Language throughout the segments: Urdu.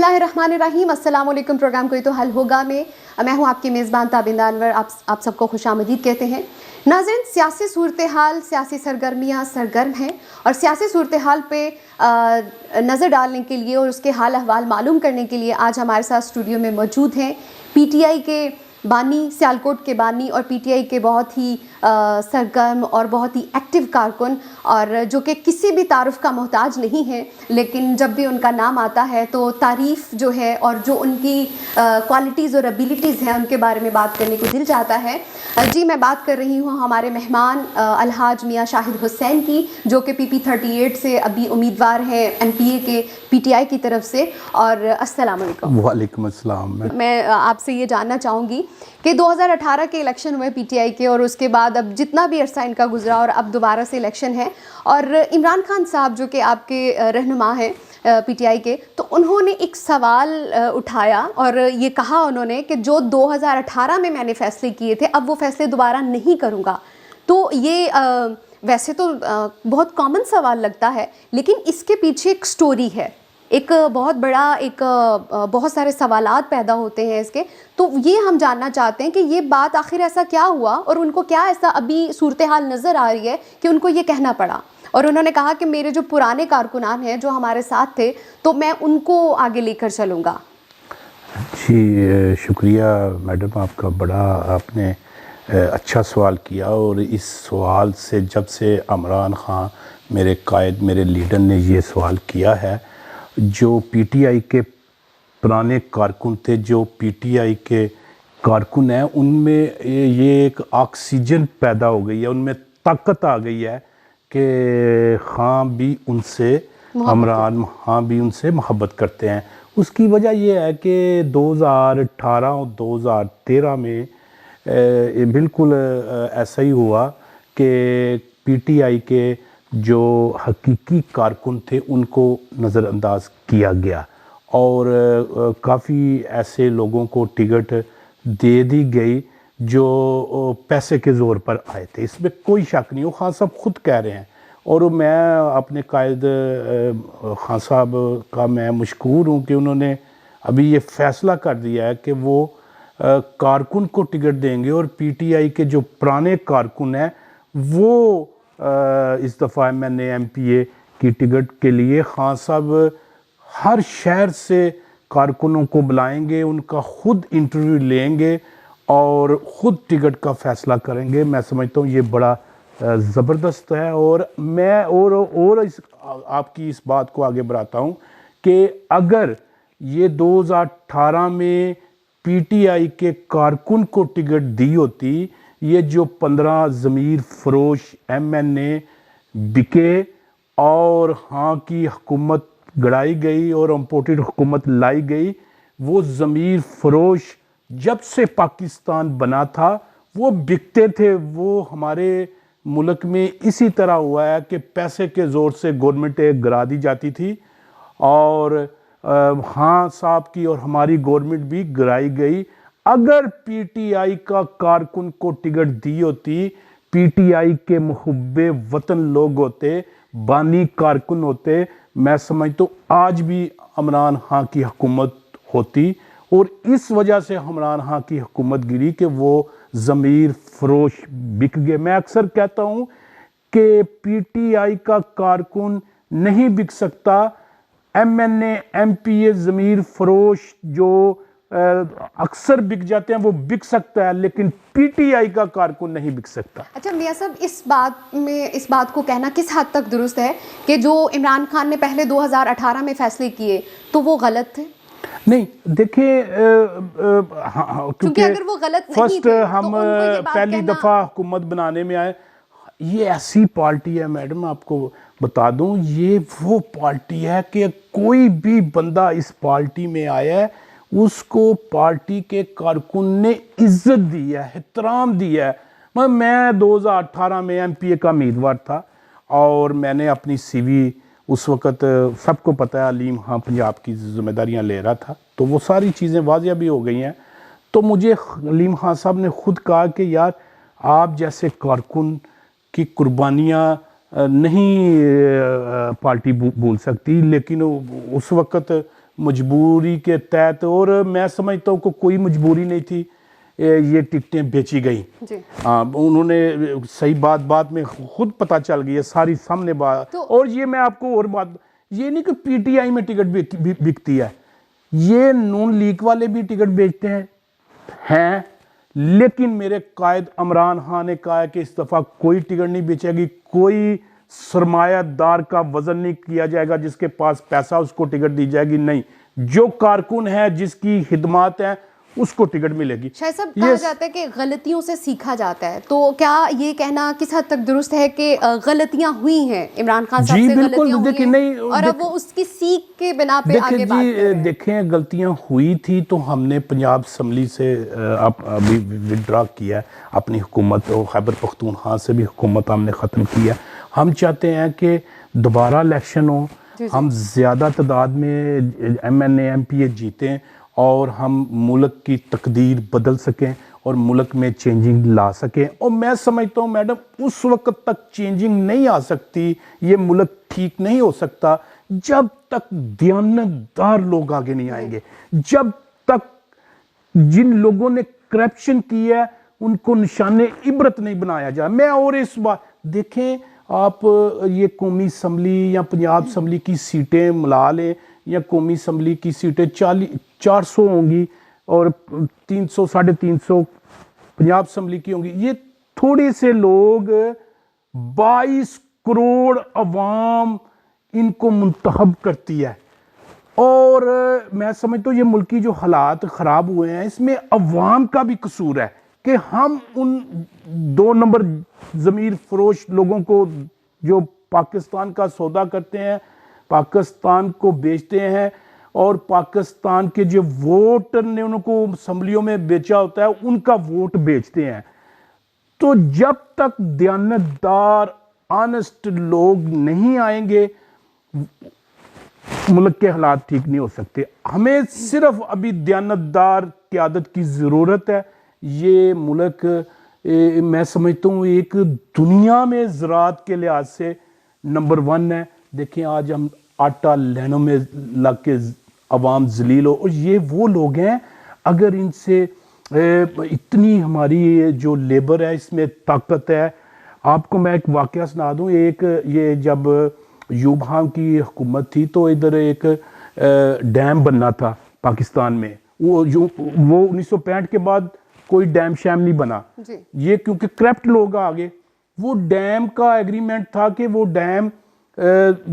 اللہ الرحمن الرحیم. السلام علیکم. پروگرام کوئی تو حل ہوگا میں ہوں آپ کی میزبان تابندہ انور. آپ سب کو خوش آمدید کہتے ہیں. ناظرین، سیاسی صورتحال، سیاسی سرگرمیاں سرگرم ہیں، اور سیاسی صورتحال پہ نظر ڈالنے کے لیے اور اس کے حال احوال معلوم کرنے کے لیے آج ہمارے ساتھ اسٹوڈیو میں موجود ہیں پی ٹی آئی کے بانی، سیالکوٹ کے بانی، اور پی ٹی آئی کے بہت ہی سرگرم اور بہت ہی ایکٹیو کارکن، اور جو کہ کسی بھی تعارف کا محتاج نہیں ہے، لیکن جب بھی ان کا نام آتا ہے تو تعریف جو ہے اور جو ان کی کوالٹیز اور ابیلٹیز ہیں ان کے بارے میں بات کرنے کو دل چاہتا ہے. جی، میں بات کر رہی ہوں ہمارے مہمان الحاج میاں شاہد حسین کی، جو کہ پی 38 سے ابھی امیدوار ہیں ایم پی اے کے پی ٹی آئی کی طرف سے. اور السلام علیکم. وعلیکم السلام. میں آپ سے یہ جاننا چاہوں گی کہ 2018 کے الیکشن ہوئے پی ٹی آئی کے، اور اس کے بعد اب جتنا بھی عرصہ ان کا گزرا اور اب دوبارہ سے الیکشن ہے، اور عمران خان صاحب جو کہ آپ کے رہنما ہیں پی ٹی آئی کے، تو انہوں نے ایک سوال اٹھایا اور یہ کہا انہوں نے کہ جو 2018 میں نے فیصلے کیے تھے اب وہ فیصلے دوبارہ نہیں کروں گا. تو یہ ویسے تو بہت کامن سوال لگتا ہے، لیکن اس کے پیچھے ایک سٹوری ہے، ایک بہت بڑا بہت سارے سوالات پیدا ہوتے ہیں اس کے. تو یہ ہم جاننا چاہتے ہیں کہ یہ بات آخر ایسا کیا ہوا، اور ان کو کیا ایسا ابھی صورتحال نظر آ رہی ہے کہ ان کو یہ کہنا پڑا. اور انہوں نے کہا کہ میرے جو پرانے کارکنان ہیں جو ہمارے ساتھ تھے تو میں ان کو آگے لے کر چلوں گا. جی شکریہ میڈم، آپ کا بڑا آپ نے اچھا سوال کیا. اور اس سوال سے جب سے عمران خان میرے قائد، میرے لیڈر نے یہ سوال کیا ہے، جو پی ٹی آئی کے پرانے کارکن تھے، جو پی ٹی آئی کے کارکن ہیں، ان میں یہ ایک آکسیجن پیدا ہو گئی ہے، ان میں طاقت آ گئی ہے کہ خان بھی ان سے عمران خان بھی ان سے محبت کرتے ہیں. اس کی وجہ یہ ہے کہ 2018 اور 2013 میں بالکل ایسا ہی ہوا کہ پی ٹی آئی کے جو حقیقی کارکن تھے ان کو نظر انداز کیا گیا، اور کافی ایسے لوگوں کو ٹکٹ دے دی گئی جو پیسے کے زور پر آئے تھے. اس میں کوئی شک نہیں، وہ خان صاحب خود کہہ رہے ہیں. اور میں اپنے قائد خان صاحب کا میں مشکور ہوں کہ انہوں نے ابھی یہ فیصلہ کر دیا ہے کہ وہ کارکن کو ٹکٹ دیں گے، اور پی ٹی آئی کے جو پرانے کارکن ہیں وہ اس دفعہ ایم پی اے کی ٹکٹ کے لیے خان صاحب ہر شہر سے کارکنوں کو بلائیں گے، ان کا خود انٹرویو لیں گے اور خود ٹکٹ کا فیصلہ کریں گے. میں سمجھتا ہوں یہ بڑا زبردست ہے. اور میں آپ کی اس بات کو آگے بڑھاتا ہوں کہ اگر یہ 2018 میں پی ٹی آئی کے کارکن کو ٹکٹ دی ہوتی، یہ جو 15 ضمیر فروش ایم این اے بکے اور ہاں کی حکومت گڑائی گئی اور امپورٹڈ حکومت لائی گئی، وہ ضمیر فروش جب سے پاکستان بنا تھا وہ بکتے تھے. وہ ہمارے ملک میں اسی طرح ہوا ہے کہ پیسے کے زور سے گورنمنٹ گرا دی جاتی تھی، اور ہاں صاحب کی اور ہماری گورنمنٹ بھی گرائی گئی. اگر پی ٹی آئی کا کارکن کو ٹکٹ دی ہوتی، پی ٹی آئی کے محب وطن لوگ ہوتے، بانی کارکن ہوتے، میں سمجھتا ہوں آج بھی عمران خان کی حکومت ہوتی. اور اس وجہ سے عمران خان کی حکومت گری کہ وہ ضمیر فروش بک گئے. میں اکثر کہتا ہوں کہ پی ٹی آئی کا کارکن نہیں بک سکتا، M N A M P A ضمیر فروش جو اکثر بک جاتے ہیں وہ بک سکتا ہے، لیکن پی ٹی آئی کا کارکن نہیں بک سکتا. اچھا میاں صاحب، اس بات کو کہنا کس حد تک درست ہے کہ جو عمران خان نے پہلے 2018 میں فیصلے کیے تو وہ غلط تھے؟ نہیں دیکھیں، کیونکہ اگر وہ غلط نہیں تھے ہم پہلی دفعہ حکومت بنانے میں آئے. یہ ایسی پارٹی ہے میڈم، آپ کو بتا دوں، یہ وہ پارٹی ہے کہ کوئی بھی بندہ اس پارٹی میں آیا ہے اس کو پارٹی کے کارکن نے عزت دی ہے، احترام دیا ہے. میں 2018 میں ایم پی اے کا امیدوار تھا، اور میں نے اپنی سی وی اس وقت سب کو پتہ ہے علیم خان پنجاب کی ذمہ داریاں لے رہا تھا، تو وہ ساری چیزیں واضح بھی ہو گئی ہیں. تو مجھے علیم خان صاحب نے خود کہا کہ یار آپ جیسے کارکن کی قربانیاں نہیں پارٹی بھول سکتی. لیکن اس وقت مجبوری کے تحت, اور میں سمجھتا ہوں کہ کوئی مجبوری نہیں تھی, یہ ٹکٹیں بیچی گئیں. انہوں نے صحیح بات میں خود پتہ چل گئی ہے, ساری سامنے بات. اور یہ میں آپ کو اور بات, یہ نہیں کہ پی ٹی آئی میں ٹکٹ بکتی ہے, یہ نون لیگ والے بھی ٹکٹ بیچتے ہیں, لیکن میرے قائد عمران خان نے کہا ہے کہ اس دفعہ کوئی ٹکٹ نہیں بیچے گی, کوئی سرمایہ دار کا وزن نہیں کیا جائے گا جس کے پاس پیسہ اس کو ٹکٹ دی جائے گی, نہیں, جو کارکن ہے جس کی خدمات ہیں اس کو ٹکٹ ملے گی. شاہد صاحب کہا جاتا ہے کہ غلطیوں سے سیکھا جاتا ہے, تو کیا یہ کہنا کس حد تک درست ہے کہ غلطیاں ہوئی ہیں عمران خان صاحب سے, غلطیاں ہوئی ہیں اور اب وہ اس کی سیکھ کے بنا پہ آگے بات کر رہے ہیں؟ دیکھیں غلطیاں ہوئی تھی تو ہم نے پنجاب اسمبلی سے ابھی وڈرا کیا ہے اپنی حکومت, اور خیبر پختونخوا سے بھی حکومت ہم نے ختم کی ہے. ہم چاہتے ہیں کہ دوبارہ الیکشن ہو, ہم زیادہ تعداد میں M N A M P A جیتیں اور ہم ملک کی تقدیر بدل سکیں اور ملک میں چینجنگ لا سکیں. اور میں سمجھتا ہوں میڈم اس وقت تک چینجنگ نہیں آ سکتی, یہ ملک ٹھیک نہیں ہو سکتا جب تک دیانتدار لوگ آگے نہیں آئیں گے, جب تک جن لوگوں نے کرپشن کی ہے ان کو نشان عبرت نہیں بنایا جائے. میں اور اس بات دیکھیں, آپ یہ قومی اسمبلی یا پنجاب اسمبلی کی سیٹیں ملا لیں, یا قومی اسمبلی کی سیٹیں 400 ہوں گی اور 300 350 پنجاب اسمبلی کی ہوں گی, یہ تھوڑے سے لوگ 22 کروڑ عوام ان کو منتخب کرتی ہے. اور میں سمجھتا ہوں یہ ملکی جو حالات خراب ہوئے ہیں اس میں عوام کا بھی قصور ہے کہ ہم ان 2 نمبر ضمیر فروش لوگوں کو جو پاکستان کا سودا کرتے ہیں, پاکستان کو بیچتے ہیں, اور پاکستان کے جو ووٹر نے ان کو اسمبلیوں میں بیچا ہوتا ہے ان کا ووٹ بیچتے ہیں. تو جب تک دیانتدار آنسٹ لوگ نہیں آئیں گے ملک کے حالات ٹھیک نہیں ہو سکتے. ہمیں صرف ابھی دیانتدار قیادت کی ضرورت ہے. یہ ملک میں سمجھتا ہوں ایک دنیا میں زراعت کے لحاظ سے نمبر 1 ہے. دیکھیں آج ہم آٹا لینوں میں لگ کے عوام ذلیل ہو, اور یہ وہ لوگ ہیں اگر ان سے اتنی ہماری جو لیبر ہے اس میں طاقت ہے. آپ کو میں ایک واقعہ سنا دوں, ایک یہ جب ایوب خان کی حکومت تھی تو ادھر ایک ڈیم بننا تھا پاکستان میں, وہ 1965 کے بعد کوئی ڈیم شیم نہیں بنا, یہ کیونکہ کرپٹ لوگ آگے. وہ ڈیم کا ایگریمنٹ تھا کہ وہ ڈیم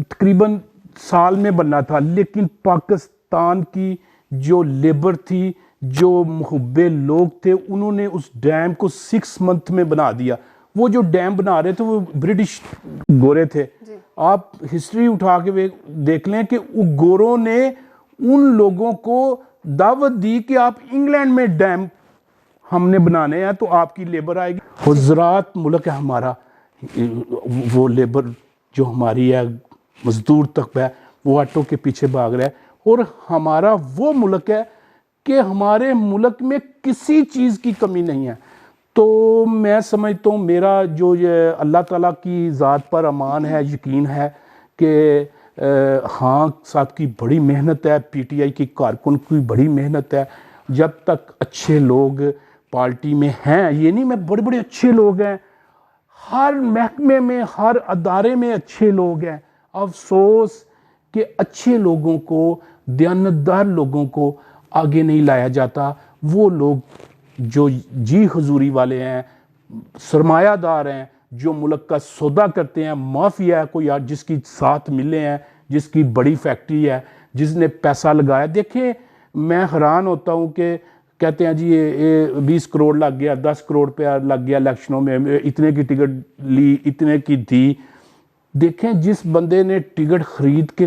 تقریباً سال میں بننا تھا, لیکن پاکستان کی جو لیبر تھی, جو محبے لوگ تھے, انہوں نے اس ڈیم کو 6 منتھ میں بنا دیا. وہ جو ڈیم بنا رہے تھے وہ برٹش گورے تھے. آپ ہسٹری اٹھا کے دیکھ لیں کہ گوروں نے ان لوگوں کو دعوت دی کہ آپ انگلینڈ میں ڈیم ہم نے بنانے ہیں تو آپ کی لیبر آئے گی. حضرات ملک ہے ہمارا, وہ لیبر جو ہماری ہے مزدور تک ہے وہ آٹو کے پیچھے بھاگ رہا ہے, اور ہمارا وہ ملک ہے کہ ہمارے ملک میں کسی چیز کی کمی نہیں ہے. تو میں سمجھتا ہوں میرا جو یہ اللہ تعالیٰ کی ذات پر امان ہے, یقین ہے کہ خان صاحب کی بڑی محنت ہے, پی ٹی آئی کی کارکن کی بڑی محنت ہے. جب تک اچھے لوگ پارٹی میں ہیں, یہ نہیں میں بڑے بڑے اچھے لوگ ہیں, ہر محکمے میں ہر ادارے میں اچھے لوگ ہیں. افسوس کہ اچھے لوگوں کو, دیانتدار لوگوں کو آگے نہیں لایا جاتا. وہ لوگ جو جی حضوری والے ہیں, سرمایہ دار ہیں, جو ملک کا سودا کرتے ہیں, مافیا ہے کوئی جس کی ساتھ ملے ہیں, جس کی بڑی فیکٹری ہے, جس نے پیسہ لگایا. دیکھیں میں حیران ہوتا ہوں کہ کہتے ہیں جی یہ 20 کروڑ لگ گیا, 10 کروڑ پہ لگ گیا الیکشنوں میں, اتنے کی ٹکٹ لی, اتنے کی دی. دیکھیں جس بندے نے ٹکٹ خرید کے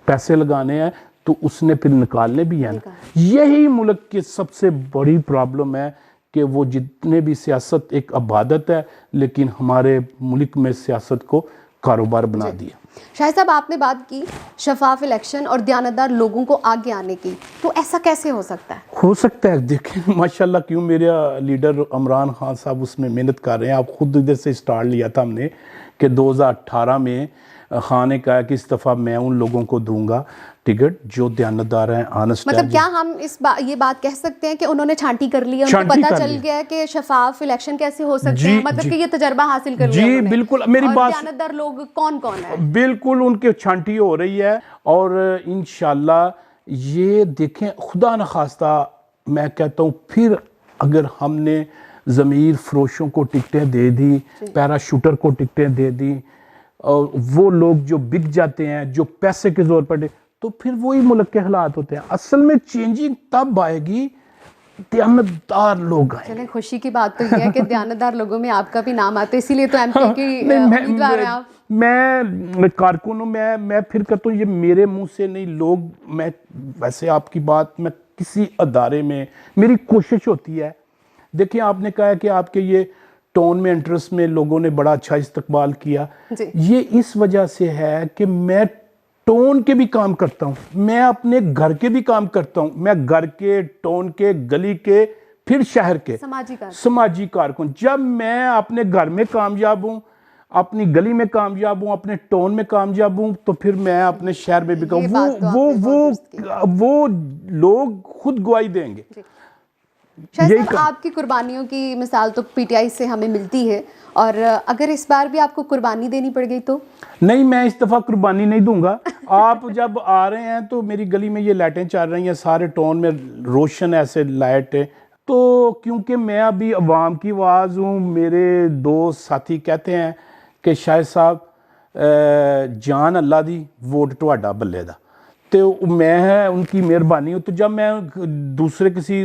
پیسے لگانے ہیں تو اس نے پھر نکالنے بھی ہیں. یہی ملک کی سب سے بڑی پرابلم ہے کہ وہ جتنے بھی سیاست ایک عبادت ہے, لیکن ہمارے ملک میں سیاست کو کاروبار بنا دیا. شاہد صاحب آپ نے بات کی شفاف الیکشن اور دیانتدار لوگوں کو آگے آنے کی, تو ایسا کیسے ہو سکتا ہے؟ ہو سکتا ہے, دیکھیں ماشاءاللہ کیوں میرا لیڈر عمران خان صاحب اس میں محنت کر رہے ہیں. آپ خود ادھر سے سٹارٹ لیا تھا ہم نے کہ 2018 میں خان نے کہا کہ اس دفعہ میں ان لوگوں کو دوں گا. ٹکٹ جو دیانتدار ہیں، آنسٹ مطلب کیا ہم یہ بات کہہ سکتے ہیں کہ انہوں نے چھانٹی کر لی ہے، ان کو پتہ چل گیا کہ شفاف الیکشن کیسے ہو سکتے ہیں، مطلب کہ یہ تجربہ حاصل کر لیا جی بالکل میری بات، دیانتدار لوگ کون کون ہیں؟ بالکل ان کے چھانٹی ہو رہی ہے، اور انشاءاللہ یہ دیکھیں خدا نخواستہ میں کہتا ہوں پھر اگر ہم نے ضمیر فروشوں کو ٹکٹیں دے دی، پیراشوٹر کو ٹکٹیں دے دی، اور وہ لوگ جو بک جاتے ہیں جو پیسے کے زور پر، تو پھر وہی ملک کے حالات ہوتے ہیں. اصل میں چینجنگ تب آئے گی دیانتدار لوگ آئیں. چلیں خوشی کی بات تو یہ ہے کہ دیانتدار لوگوں میں آپ کا بھی نام آتا ہے، اسی لیے تو ایم پی کی امیدوار ہیں آپ. میں کارکن ہوں، میں پھر کہتا ہوں یہ میرے منہ سے نہیں، لوگ، میں ویسے آپ کی بات، میں کسی ادارے میں میری کوشش ہوتی ہے. دیکھیں آپ نے کہا کہ آپ کے یہ ٹون میں انٹرسٹ میں لوگوں نے بڑا اچھا استقبال کیا، یہ اس وجہ سے ہے کہ میں ٹون کے بھی کام کرتا ہوں، میں اپنے گھر کے بھی کام کرتا ہوں، میں گھر کے، ٹون کے، گلی کے، پھر شہر کے سماجی کارکن. جب میں اپنے گھر میں کامیاب ہوں، اپنی گلی میں کامیاب ہوں، اپنے ٹون میں کامیاب ہوں، تو پھر میں اپنے شہر میں بھی وہ لوگ خود گواہی دیں گے. شاہ صاحب آپ کی قربانیوں کی مثال تو پی ٹی آئی سے ہمیں ملتی ہے، اور اگر اس بار بھی آپ کو قربانی دینی پڑ گئی تو؟ نہیں، میں اس دفعہ قربانی نہیں دوں گا. آپ جب آ رہے ہیں تو میری گلی میں یہ لائٹیں چل رہی ہیں، سارے ٹون میں روشن ایسے لائٹ ہے، تو کیونکہ میں ابھی عوام کی آواز ہوں. میرے دوست ساتھی کہتے ہیں کہ شاہد صاحب جان اللہ دی ووٹ تہاڈا بلے دا، تو میں ان کی مہربانی ہوں. تو جب میں دوسرے کسی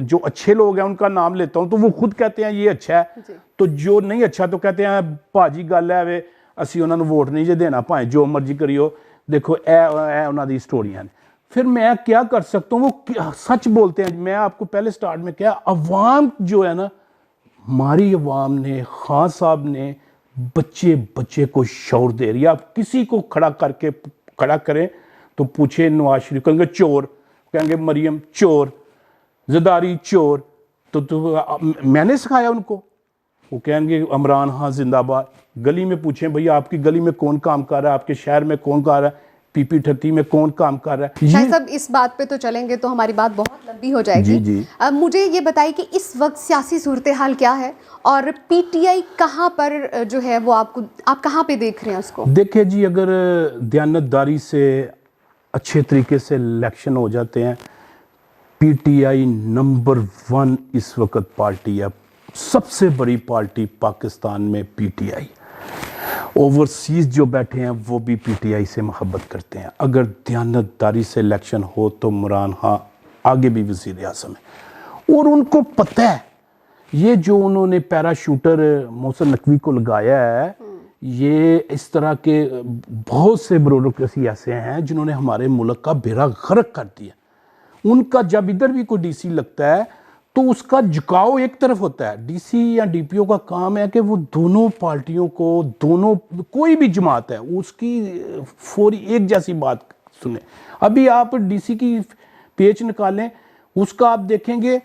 جو اچھے لوگ ہیں ان کا نام لیتا ہوں تو وہ خود کہتے ہیں یہ اچھا ہے، تو جو نہیں اچھا تو کہتے ہیں بھاجی گل ہے وے اسی انہوں نے ووٹ نہیں جے دینا، پائیں جو مرضی کریو، دیکھو اے انہوں دی سٹوریاں نے. پھر میں کیا کر سکتا ہوں، وہ سچ بولتے ہیں. میں آپ کو پہلے سٹارٹ میں کیا، عوام جو ہے نا، ہماری عوام نے، خان صاحب نے بچے کو شعور دے رہی ہے. آپ کسی کو کھڑا کریں تو پوچھیں نواز شریف، کہیں گے چور، کہیں گے مریم چور، زرداری چور. تو میں نے سکھایا ان کو، وہ کہیں گے عمران خان زندہ باد. گلی میں پوچھیں بھئی آپ کی گلی میں کون کام کر رہا ہے، آپ کے شہر میں کون کر رہا ہے، پی پی 38 میں کون کام کر رہا ہے. شاہد صاحب اس بات پہ تو چلیں گے تو ہماری بات بہت لمبی ہو جائے گی. مجھے یہ بتائیے کہ اس وقت سیاسی صورتحال کیا ہے، اور پی ٹی آئی کہاں پر جو ہے وہ آپ کہاں پہ دیکھ رہے ہیں اس کو؟ دیکھیں جی، اگر دیانتداری سے اچھے طریقے سے الیکشن ہو جاتے ہیں، پی ٹی آئی نمبر 1 اس وقت پارٹی ہے، سب سے بڑی پارٹی پاکستان میں پی ٹی آئی. اوورسیز جو بیٹھے ہیں وہ بھی پی ٹی آئی سے محبت کرتے ہیں. اگر دیانتداری سے الیکشن ہو تو عمران خان آگے بھی وزیر اعظم ہے، اور ان کو پتہ ہے یہ جو انہوں نے پیراشوٹر محسن نقوی کو لگایا ہے، یہ اس طرح کے بہت سے بیوروکریسی ایسے ہیں جنہوں نے ہمارے ملک کا بیڑا غرق کر دیا. ان کا جب ادھر بھی کوئی ڈی سی لگتا ہے تو اس کا جھکاؤ ایک طرف ہوتا ہے. ڈی سی یا ڈی پی او کا کام ہے کہ وہ دونوں پارٹیوں کو، کوئی بھی جماعت ہے اس کی فوری ایک جیسی بات سنیں. ابھی آپ ڈی سی کی پیچ نکالیں، اس کا آپ دیکھیں گے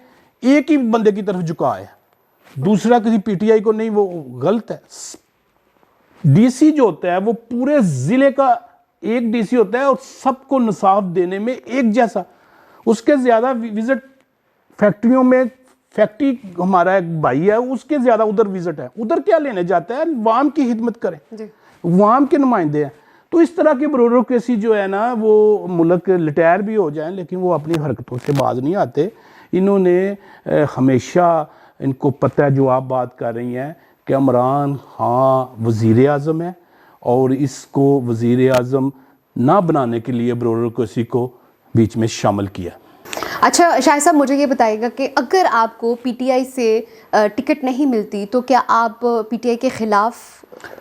ایک ہی بندے کی طرف جھکا ہے، دوسرا کسی پی ٹی آئی کو نہیں، وہ غلط ہے. ڈی سی جو ہوتا ہے وہ پورے ضلع کا ایک ڈی سی ہوتا ہے اور سب کو انصاف دینے میں ایک جیسا. اس کے زیادہ وزٹ فیکٹریوں میں، فیکٹری ہمارا ایک بھائی ہے اس کے زیادہ ادھر وزٹ ہے، ادھر کیا لینے جاتا ہے، عوام کی خدمت کریں، عوام کے نمائندے ہیں. تو اس طرح کی بیوروکریسی جو ہے نا، وہ ملک لٹیر بھی ہو جائیں لیکن وہ اپنی حرکتوں سے باز نہیں آتے. انہوں نے ہمیشہ، ان کو پتہ ہے جو آپ بات کر رہی ہیں کہ عمران خان وزیر اعظم ہے، اور اس کو وزیر اعظم نہ بنانے کے لیے بیوروکریسی کو بیچ میں شامل کیا. اچھا شاہد صاحب مجھے یہ بتائیے گا کہ اگر آپ کو پی ٹی آئی سے ٹکٹ نہیں ملتی تو کیا آپ پی ٹی آئی کے خلاف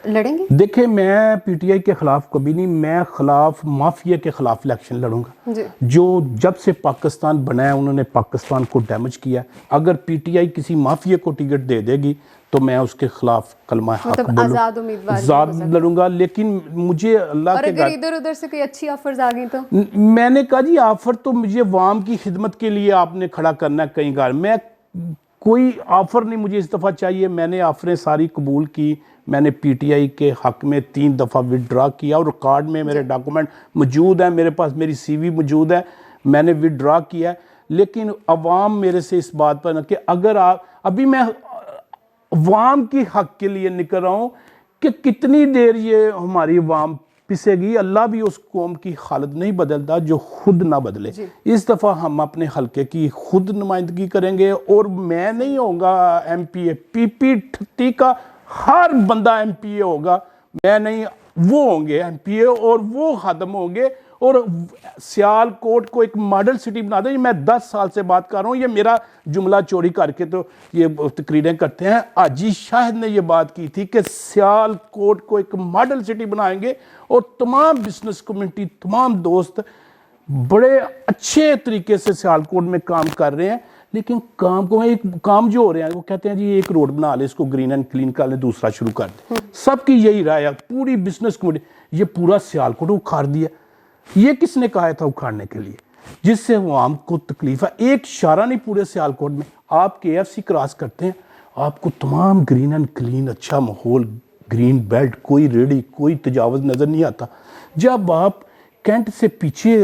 لڑیں گے؟ دیکھیں میں پی ٹی آئی کے خلاف کبھی نہیں، میں خلاف مافیا کے خلاف الیکشن لڑوں گا. جو جب سے پاکستان بنا ہے انہوں نے پاکستان کو ڈیمیج کیا. اگر پی ٹی آئی کسی مافیا کو ٹکٹ دے دے گی تو میں اس کے خلاف کلمہ حق بولوں، آزاد لڑوں گا. لیکن مجھے اللہ کے اگر ادھر ادھر سے کوئی اچھی آفرز آ گئی تو میں نے کہا جی آفر تو مجھے عوام کی خدمت کے لیے آپ نے کھڑا کرنا ہے کہیں گار. میں کوئی آفر نہیں مجھے اس دفعہ چاہیے. میں نے آفریں ساری قبول کی. میں نے پی ٹی آئی کے حق میں 3 دفعہ وڈرا کیا اور ریکارڈ میں میرے ڈاکومنٹ موجود ہیں, میرے پاس میری سی وی موجود ہے, میں نے وڈرا کیا ہے. لیکن عوام میرے سے اس بات پر کہ اگر آپ ابھی میں عوام کی حق کے لیے نکل رہا ہوں کہ کتنی دیر یہ ہماری عوام پسے گی. اللہ بھی اس قوم کی حالت نہیں بدلتا جو خود نہ بدلے. اس دفعہ ہم اپنے حلقے کی خود نمائندگی کریں گے اور میں نہیں ہوں گا ایم پی اے. پی پی 38 کا ہر بندہ ایم پی اے ہوگا, میں نہیں, وہ ہوں گے ایم پی اے اور وہ خادم ہوں گے. اور سیالکوٹ کو ایک ماڈل سٹی بنا دیں. میں 10 سال سے بات کر رہا ہوں, یہ میرا جملہ چوری کر کے تو یہ تقریریں کرتے ہیں. حاجی شاہد نے یہ بات کی تھی کہ سیالکوٹ کو ایک ماڈل سٹی بنائیں گے اور تمام بزنس کمیونٹی, تمام دوست بڑے اچھے طریقے سے سیالکوٹ میں کام کر رہے ہیں. لیکن کام جو ہو رہے ہیں وہ کہتے ہیں جی ایک روڈ بنا لے, اس کو گرین اینڈ کلین کر لیں, دوسرا شروع کر دیں. سب کی یہی رائے ہے. پوری بزنس کمیونٹی, یہ پورا سیالکوٹ اکھاڑ دیا. یہ کس نے کہا تھا اکھاڑنے کے لیے, جس سے عوام کو تکلیف ہے. ایک اشارہ نہیں پورے سیالکوٹ میں. آپ کے ایف سی کراس کرتے ہیں, آپ کو تمام گرین اینڈ کلین, اچھا ماحول, گرین بیلٹ, کوئی ریڑی, کوئی تجاوز نظر نہیں آتا. جب آپ کینٹ سے پیچھے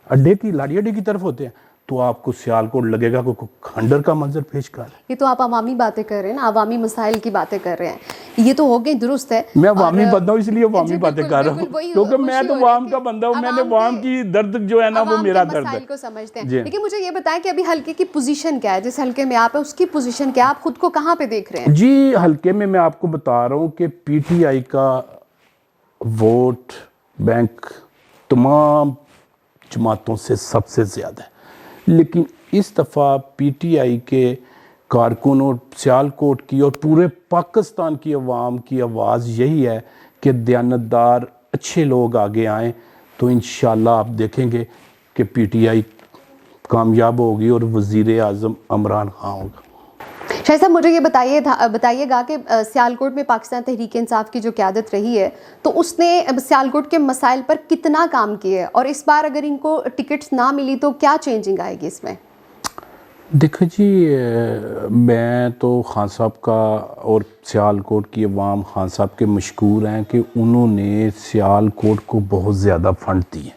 اڈے کی لاڑی اڈے کی طرف ہوتے ہیں تو آپ کو سیالکوٹ لگے گا کوئی کھنڈر کا منظر پیش کر. یہ تو آپ عوامی باتیں کر رہے ہیں نا, عوامی مسائل کی باتیں کر رہے ہیں, یہ تو ہو گئی درست ہے. میں عوامی بندہ ہوں اس لیے عوامی باتیں کر رہا ہوں, کیونکہ میں تو عوام کا بندہ ہوں. میں نے عوام کی درد جو ہے نا وہ میرا درد ہے. مسائل کو سمجھتے ہیں. لیکن مجھے یہ بتائیں کہ ابھی حلقے کی پوزیشن کیا ہے, جس حلقے میں آپ ہیں اس کی پوزیشن کیا ہے, آپ خود کو کہاں پہ دیکھ رہے ہیں؟ جی حلقے میں آپ کو بتا رہا ہوں کہ پی ٹی آئی کا ووٹ بینک تمام جماعتوں سے سب سے زیادہ ہے. لیکن اس دفعہ پی ٹی آئی کے کارکنوں, سیالکوٹ کی اور پورے پاکستان کی عوام کی آواز یہی ہے کہ دیانتدار اچھے لوگ آگے آئیں تو انشاءاللہ آپ دیکھیں گے کہ پی ٹی آئی کامیاب ہوگی اور وزیر اعظم عمران خان ہوگا. شاہد صاحب مجھے یہ بتائیے گا کہ سیالکوٹ میں پاکستان تحریک انصاف کی جو قیادت رہی ہے تو اس نے سیالکوٹ کے مسائل پر کتنا کام کیا ہے, اور اس بار اگر ان کو ٹکٹس نہ ملی تو کیا چینجنگ آئے گی اس میں؟ دیکھو جی, میں تو خان صاحب کا اور سیالکوٹ کی عوام خان صاحب کے مشکور ہیں کہ انہوں نے سیالکوٹ کو بہت زیادہ فنڈ دیے,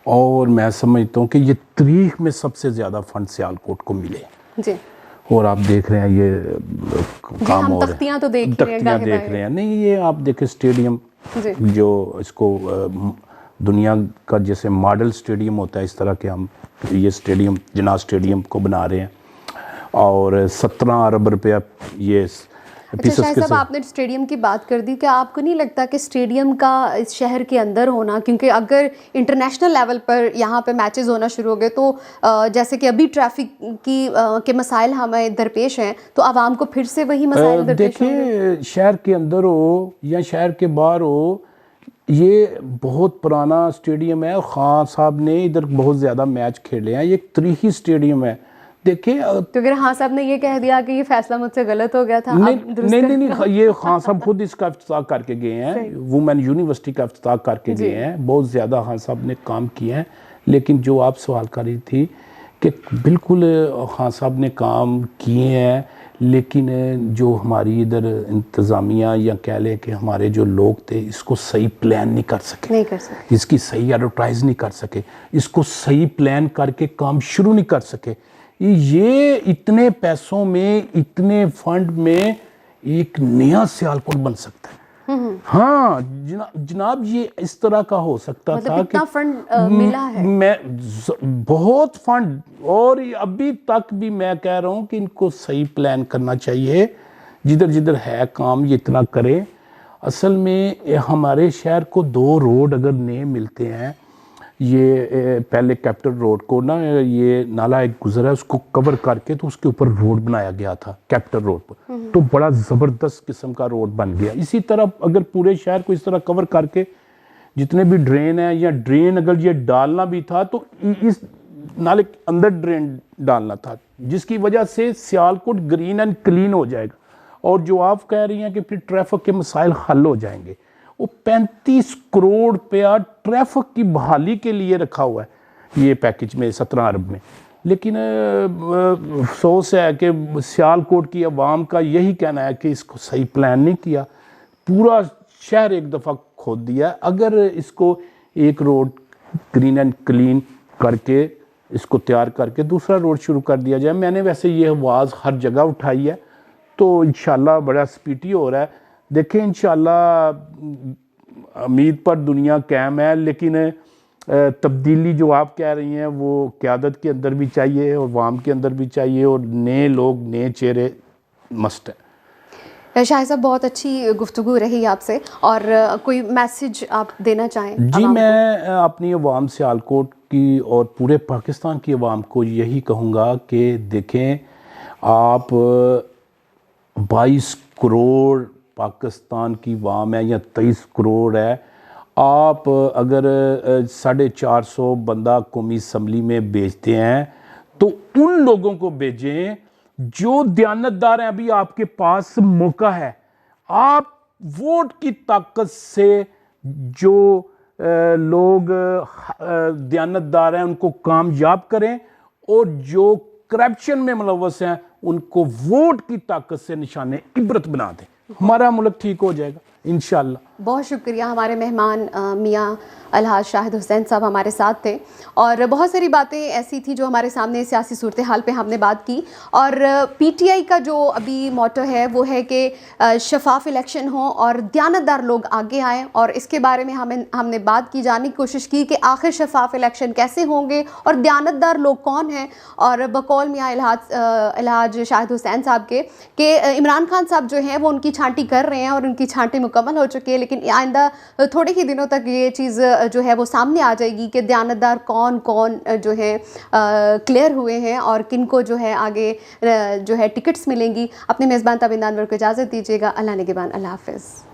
اور میں سمجھتا ہوں کہ یہ تاریخ میں سب سے زیادہ فنڈ سیالکوٹ کو ملے. جی, اور آپ دیکھ رہے ہیں یہ کام ہو رہا ہے, تختیاں تو دیکھ رہے ہیں. نہیں یہ آپ دیکھیں اسٹیڈیم جو اس کو دنیا کا جیسے ماڈل اسٹیڈیم ہوتا ہے اس طرح کے ہم یہ اسٹیڈیم جناح اسٹیڈیم کو بنا رہے ہیں, اور 17 ارب روپیہ یہ اچھا شاہد صاحب آپ نے اسٹیڈیم کی بات کر دی, کہ آپ کو نہیں لگتا کہ اسٹیڈیم کا اس شہر کے اندر ہونا, کیونکہ اگر انٹرنیشنل لیول پر یہاں پہ میچز ہونا شروع ہو گئے تو جیسے کہ ابھی ٹریفک کے مسائل ہمیں درپیش ہیں تو عوام کو پھر سے وہی مسائل درپیش ہوں گے؟ دیکھیں شہر کے اندر ہو یا شہر کے باہر ہو, یہ بہت پرانا اسٹیڈیم ہے, اور خان صاحب نے ادھر بہت زیادہ میچ کھیلے ہیں. یہ ایک تاریخی اسٹیڈیم ہے. دیکھیں تو اگر خان صاحب نے یہ کہہ دیا کہ یہ فیصلہ مجھ سے غلط ہو گیا تھا, نہیں, یہ خان صاحب خود اس کا افتتاح کر کے گئے ہیں, وومن یونیورسٹی کا افتتاح کر کے گئے ہیں. بہت زیادہ خان صاحب نے کام کیے ہیں. لیکن جو آپ سوال کر رہی تھی کہ بالکل خان صاحب نے کام کیے ہیں, لیکن جو ہماری ادھر انتظامیہ یا کہہ لیں کہ ہمارے جو لوگ تھے اس کو صحیح پلان نہیں کر سکے, اس کی صحیح ایڈورٹائز نہیں کر سکے, اس کو صحیح پلان کر کے کام شروع نہیں کر سکے. یہ اتنے پیسوں میں, اتنے فنڈ میں ایک نیا سیالکوٹ بن سکتا ہے. ہاں جناب, یہ اس طرح کا ہو سکتا تھا کہ فنڈ ملا ہے, میں بہت فنڈ, اور ابھی تک بھی میں کہہ رہا ہوں کہ ان کو صحیح پلان کرنا چاہیے. جدھر ہے کام یہ اتنا کرے. اصل میں ہمارے شہر کو 2 روڈ اگر نئے ملتے ہیں, یہ پہلے کیپٹل روڈ کو نا, یہ نالا ایک گزرا ہے اس کو کور کر کے تو اس کے اوپر روڈ بنایا گیا تھا کیپٹل روڈ پر, تو بڑا زبردست قسم کا روڈ بن گیا. اسی طرح اگر پورے شہر کو اس طرح کور کر کے جتنے بھی ڈرین ہیں, یا ڈرین اگر یہ ڈالنا بھی تھا تو اس نالے کے اندر ڈرین ڈالنا تھا, جس کی وجہ سے سیالکوٹ گرین اینڈ کلین ہو جائے گا. اور جو آپ کہہ رہی ہیں کہ پھر ٹریفک کے مسائل حل ہو جائیں گے, وہ 35 کروڑ روپیہ ٹریفک کی بحالی کے لیے رکھا ہوا ہے یہ پیکج میں 17 ارب میں. لیکن افسوس ہے کہ سیالکوٹ کی عوام کا یہی کہنا ہے کہ اس کو صحیح پلان نہیں کیا, پورا شہر ایک دفعہ کھود دیا. اگر اس کو ایک روڈ گرین اینڈ کلین کر کے اس کو تیار کر کے دوسرا روڈ شروع کر دیا جائے. میں نے ویسے یہ آواز ہر جگہ اٹھائی ہے, تو انشاءاللہ بڑا سپیڈی ہو رہا ہے. دیکھیں انشاءاللہ امید پر دنیا قائم ہے, لیکن تبدیلی جو آپ کہہ رہی ہیں وہ قیادت کے اندر بھی چاہیے اور عوام کے اندر بھی چاہیے, اور نئے لوگ نئے چہرے مست ہیں. شاہد صاحب بہت اچھی گفتگو رہی آپ سے, اور کوئی میسج آپ دینا چاہیں؟ جی میں اپنی عوام سیالکوٹ کی اور پورے پاکستان کی عوام کو یہی کہوں گا کہ دیکھیں آپ 22 کروڑ پاکستان کی عوام ہے یا 23 کروڑ ہے, آپ اگر 450 بندہ قومی اسمبلی میں بھیجتے ہیں تو ان لوگوں کو بھیجیں جو دیانتدار ہیں. ابھی آپ کے پاس موقع ہے, آپ ووٹ کی طاقت سے جو لوگ دیانتدار ہیں ان کو کامیاب کریں, اور جو کرپشن میں ملوث ہیں ان کو ووٹ کی طاقت سے نشان عبرت بنا دیں. ہمارا ملک ٹھیک ہو جائے گا انشاءاللہ. بہت شکریہ. ہمارے مہمان میاں الحاج شاہد حسین صاحب ہمارے ساتھ تھے, اور بہت ساری باتیں ایسی تھی جو ہمارے سامنے سیاسی صورتحال پہ ہم نے بات کی. اور پی ٹی آئی کا جو ابھی موٹو ہے وہ ہے کہ شفاف الیکشن ہوں اور دیانتدار لوگ آگے آئیں, اور اس کے بارے میں ہم نے بات کی, جاننے کی کوشش کی کہ آخر شفاف الیکشن کیسے ہوں گے اور دیانتدار لوگ کون ہیں. اور بقول میاں الحاج شاہد حسین صاحب کے کہ عمران خان صاحب جو ہیں وہ ان کی چھانٹی کر رہے ہیں اور ان کی چھانٹی مکمل ہو چکی ہے, لیکن آئندہ تھوڑے ہی دنوں تک یہ چیز جو ہے وہ سامنے آ جائے گی کہ دیانتدار کون جو ہے کلیئر ہوئے ہیں اور کن کو جو ہے آگے جو ہے ٹکٹس ملیں گی. اپنے میزبان تابندان ور کو اجازت دیجیے گا. اللہ نگہبان. اللہ حافظ.